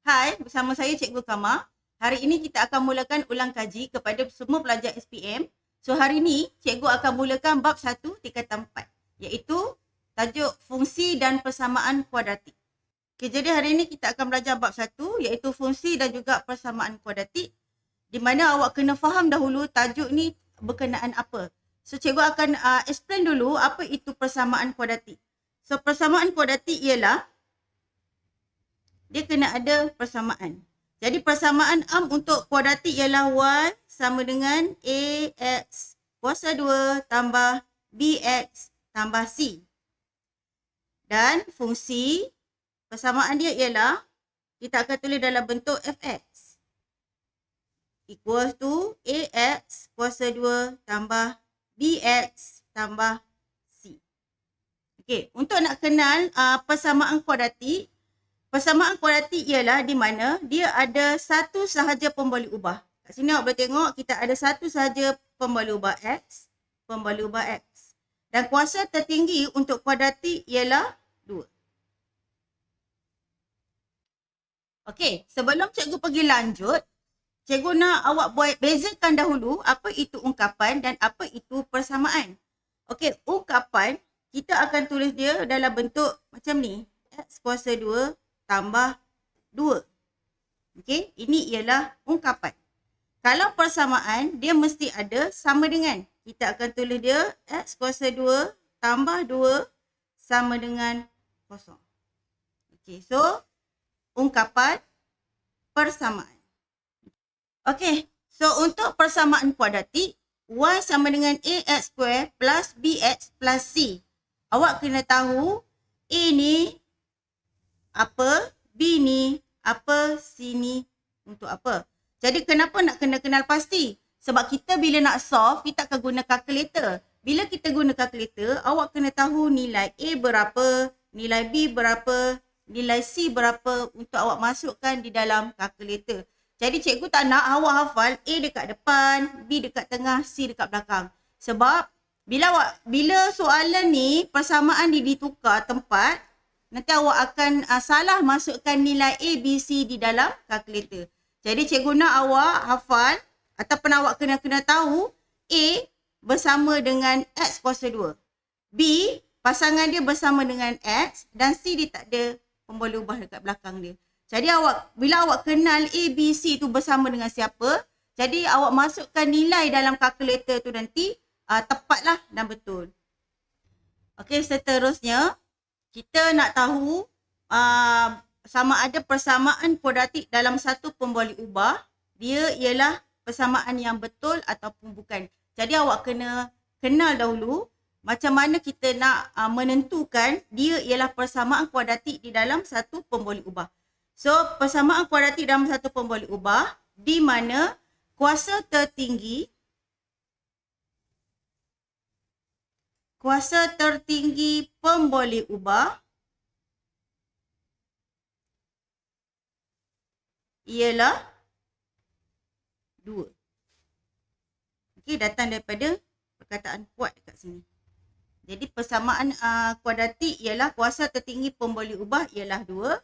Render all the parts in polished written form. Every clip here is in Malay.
Hai, bersama saya Cikgu Kama. Hari ini kita akan mulakan ulang kaji kepada semua pelajar SPM. So hari ini Cikgu akan mulakan bab 1 tingkatan 4, iaitu tajuk fungsi dan persamaan kuadratik. Okay, jadi hari ini kita akan belajar bab 1 iaitu fungsi dan juga persamaan kuadratik, di mana awak kena faham dahulu tajuk ni berkenaan apa. So cikgu akan explain dulu apa itu persamaan kuadratik. So persamaan kuadratik ialah dia kena ada persamaan. Jadi persamaan untuk kuadratik ialah y sama dengan ax kuasa 2 tambah bx tambah c. Dan fungsi persamaan dia ialah kita akan tulis dalam bentuk fx equals to ax kuasa 2 tambah bx tambah c. Okey, untuk nak kenal persamaan kuadratik, persamaan kuadratik ialah di mana dia ada satu sahaja pemboleh ubah. Kat sini awak boleh tengok kita ada satu sahaja pemboleh ubah x, pemboleh ubah x. Dan kuasa tertinggi untuk kuadratik ialah 2. Okey, sebelum cikgu pergi lanjut, cikgu nak awak buat bezakan dahulu apa itu ungkapan dan apa itu persamaan. Okey, ungkapan kita akan tulis dia dalam bentuk macam ni. X kuasa 2 tambah 2. Okey, ini ialah ungkapan. Kalau persamaan, dia mesti ada sama dengan. Kita akan tulis dia x kuasa 2 tambah 2 sama dengan kosong. Okey, so ungkapan persamaan. Okey, so untuk persamaan kuadratik, y sama dengan ax square plus bx plus c. Awak kena tahu a ni apa, B ni apa, C ni untuk apa. Jadi kenapa nak kena kenal pasti? Sebab kita bila nak solve, kita akan guna kalkulator. Bila kita guna kalkulator, awak kena tahu nilai A berapa, nilai B berapa, nilai C berapa untuk awak masukkan di dalam kalkulator. Jadi cikgu tak nak awak hafal A dekat depan, B dekat tengah, C dekat belakang. Sebab bila soalan ni persamaan ditukar tempat, nanti awak akan salah masukkan nilai A, B, C di dalam kalkulator. Jadi cikgu nak awak hafal ataupun awak kena tahu A bersama dengan X kuasa 2. B pasangan dia bersama dengan X dan C dia tak ada pemboleh ubah dekat belakang dia. Jadi bila awak kenal A, B, C tu bersama dengan siapa, jadi awak masukkan nilai dalam kalkulator tu nanti tepatlah dan betul. Okey, seterusnya kita nak tahu sama ada persamaan kuadratik dalam satu pemboleh ubah, dia ialah persamaan yang betul ataupun bukan. Jadi awak kena kenal dahulu macam mana kita nak menentukan dia ialah persamaan kuadratik di dalam satu pemboleh ubah. So, persamaan kuadratik dalam satu pemboleh ubah di mana kuasa tertinggi pemboleh ubah ialah 2. Okey, datang daripada perkataan kuat dekat sini. Jadi persamaan kuadratik ialah kuasa tertinggi pemboleh ubah ialah 2.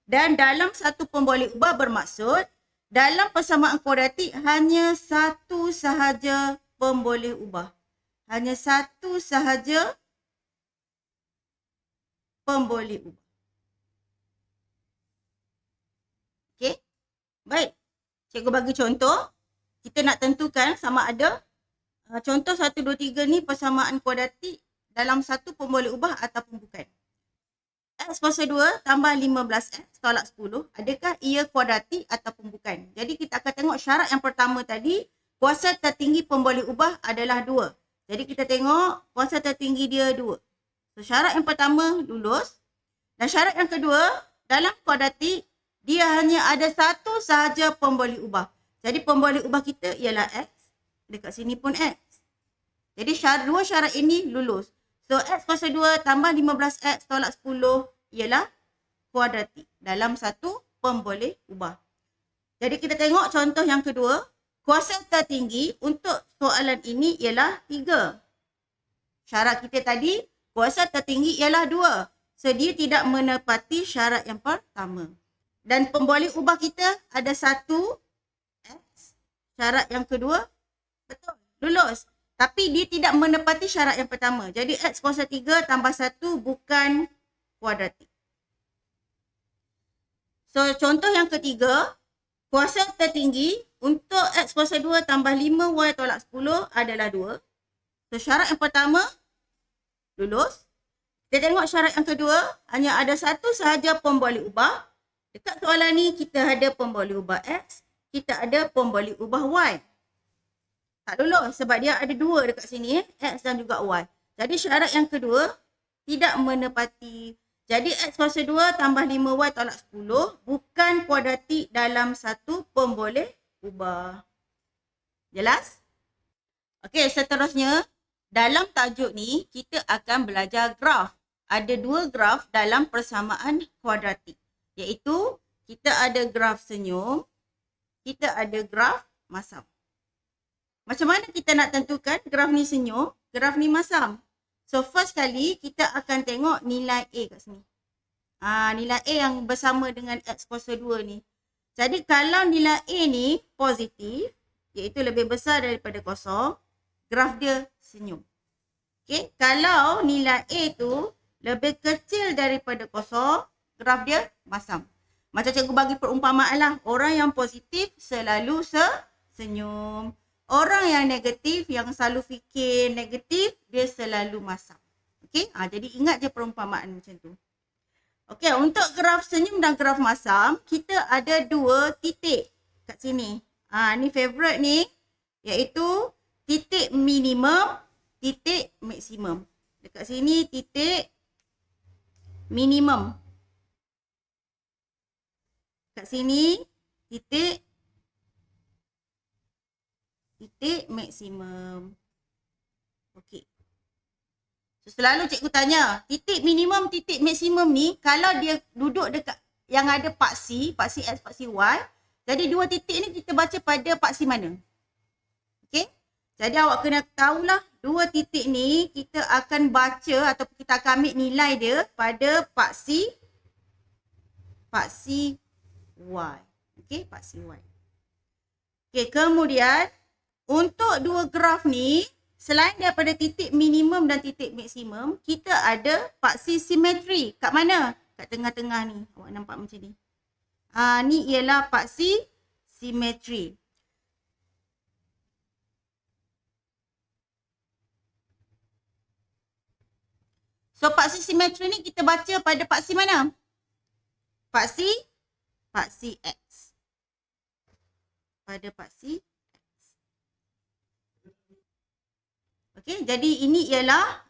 Dan dalam satu pemboleh ubah bermaksud dalam persamaan kuadratik hanya satu sahaja pemboleh ubah. Hanya satu sahaja pemboleh ubah. Okey. Baik. Cikgu bagi contoh. Kita nak tentukan sama ada contoh 1, 2, 3 ni persamaan kuadratik dalam satu pemboleh ubah ataupun bukan. X kuasa 2 tambah 15x tolak 10. Adakah ia kuadratik ataupun bukan? Jadi kita akan tengok syarat yang pertama tadi. Kuasa tertinggi pemboleh ubah adalah 2. Jadi kita tengok kuasa tertinggi dia 2. So syarat yang pertama lulus. Dan syarat yang kedua, dalam kuadratik dia hanya ada satu sahaja pemboleh ubah. Jadi pemboleh ubah kita ialah X. Dekat sini pun X. Jadi dua syarat ini lulus. So X kuasa 2 tambah 15X tolak 10 ialah kuadratik dalam satu pemboleh ubah. Jadi kita tengok contoh yang kedua. Kuasa tertinggi untuk soalan ini ialah 3. Syarat kita tadi, kuasa tertinggi ialah 2. So, dia tidak menepati syarat yang pertama. Dan pemboleh ubah kita ada 1 X. Syarat yang kedua, betul, lulus. Tapi dia tidak menepati syarat yang pertama. Jadi X kuasa 3 tambah 1 bukan kuadratik. So contoh yang ketiga, kuasa tertinggi untuk X kuasa 2 tambah 5Y tolak 10 adalah 2. So syarat yang pertama, lulus. Kita tengok syarat yang kedua, hanya ada satu sahaja pemboleh ubah. Dekat soalan ni kita ada pemboleh ubah X, kita ada pemboleh ubah Y. Tak lulus sebab dia ada 2 dekat sini, X dan juga Y. Jadi syarat yang kedua tidak menepati. Jadi X kuasa 2 tambah 5Y tolak 10 bukan kuadratik dalam satu pemboleh ubah. Jelas? Okey, seterusnya dalam tajuk ni kita akan belajar graf. Ada 2 graf dalam persamaan kuadratik. Iaitu kita ada graf senyum, kita ada graf masam. Macam mana kita nak tentukan graf ni senyum, graf ni masam? So first kali kita akan tengok nilai A kat sini. Nilai A yang bersama dengan X kuasa 2 ni. Jadi kalau nilai A ni positif, iaitu lebih besar daripada kosong, graf dia senyum. Okay? Kalau nilai A tu lebih kecil daripada kosong, graf dia masam. Macam cikgu bagi perumpamaan lah. Orang yang positif selalu senyum. Orang yang negatif, yang selalu fikir negatif, dia selalu masam. Okay? Jadi ingat je perumpamaan macam tu. Okay, untuk graf senyum dan graf masam, kita ada 2 titik kat sini. Ni favorite ni, iaitu titik minimum, titik maksimum. Dekat sini titik minimum. Kat sini titik maksimum. Okey. So, selalu cikgu tanya, titik minimum, titik maksimum ni kalau dia duduk dekat yang ada paksi X, paksi Y, jadi 2 titik ni kita baca pada paksi mana? Okey. Jadi awak kena tahulah 2 titik ni kita akan baca atau kita akan ambil nilai dia pada paksi Y. Okey, paksi Y. Okey, kemudian untuk 2 graf ni, selain daripada titik minimum dan titik maksimum, kita ada paksi simetri. Kat mana? Kat tengah-tengah ni. Awak nampak macam ni. Ni ialah paksi simetri. So, paksi simetri ni kita baca pada paksi mana? Paksi X. Pada paksi X. Okey, jadi ini ialah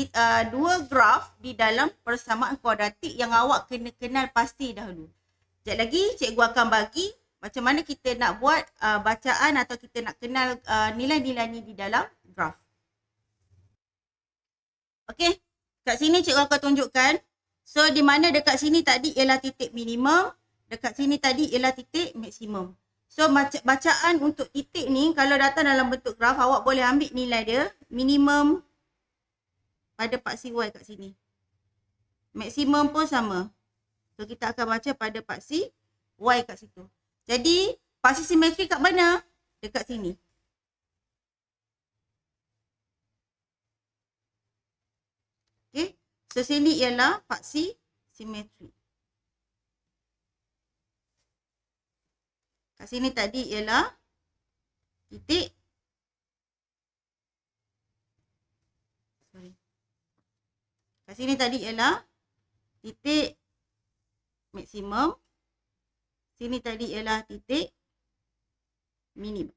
2 graf di dalam persamaan kuadratik yang awak kena kenal pasti dahulu. Sekejap lagi cikgu akan bagi macam mana kita nak buat bacaan atau kita nak kenal nilai-nilai ni di dalam graf. Okey, kat sini cikgu akan tunjukkan. So, di mana dekat sini tadi ialah titik minimum, dekat sini tadi ialah titik maksimum. So, bacaan untuk titik ni kalau datang dalam bentuk graf, awak boleh ambil nilai dia minimum pada paksi Y kat sini. Maksimum pun sama. So, kita akan baca pada paksi Y kat situ. Jadi, paksi simetri kat mana? Dekat sini. Okay. So, sini ialah paksi simetri. Kat sini tadi ialah titik. Kat sini tadi ialah titik maksimum. Sini tadi ialah titik minimum.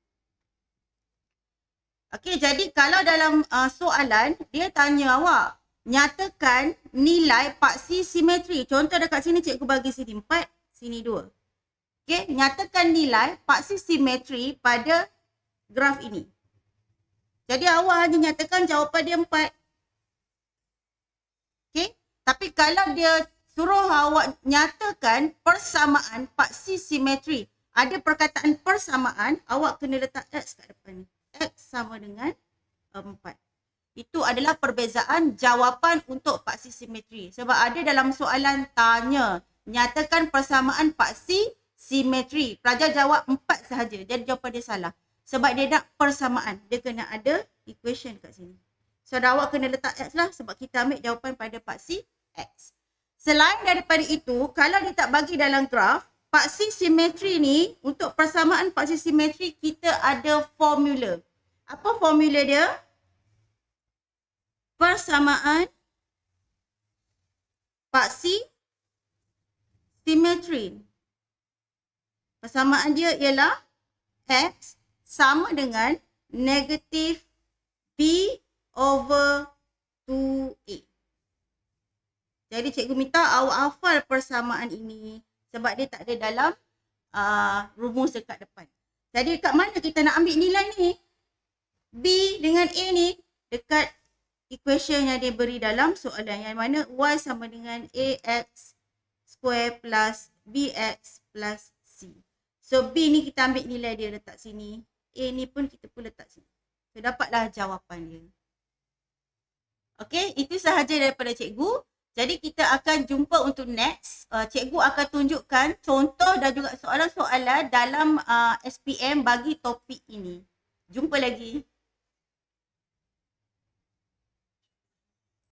Okey, jadi kalau dalam soalan, dia tanya awak, nyatakan nilai paksi simetri. Contoh dekat sini cikgu bagi sini 4, sini 2. Okey, nyatakan nilai paksi simetri pada graf ini. Jadi awak hanya nyatakan jawapan dia 4. Okey, tapi kalau dia suruh awak nyatakan persamaan paksi simetri, ada perkataan persamaan, awak kena letak X kat depan ni. X sama dengan 4. Itu adalah perbezaan jawapan untuk paksi simetri. Sebab ada dalam soalan tanya, Nyatakan persamaan paksi simetri. Pelajar jawab 4 sahaja. Jadi jawapan dia salah. Sebab dia nak persamaan. Dia kena ada equation kat sini. So awak kena letak X lah sebab kita ambil jawapan pada paksi X. Selain daripada itu, kalau dia tak bagi dalam graf, paksi simetri ni, untuk persamaan paksi simetri, kita ada formula. Apa formula dia? Persamaan paksi simetri. Persamaan dia ialah X sama dengan negatif B over 2A. Jadi cikgu minta awak hafal persamaan ini sebab dia tak ada dalam rumus dekat depan. Jadi kat mana kita nak ambil nilai ni? B dengan A ni dekat equation yang dia beri dalam soalan, yang mana Y sama dengan AX square plus BX plus C. So B ni kita ambil nilai dia letak sini. A ni pun kita pun letak sini. So dapatlah jawapan dia. Okey, itu sahaja daripada cikgu. Jadi kita akan jumpa untuk next. Cikgu akan tunjukkan contoh dan juga soalan-soalan dalam SPM bagi topik ini. Jumpa lagi.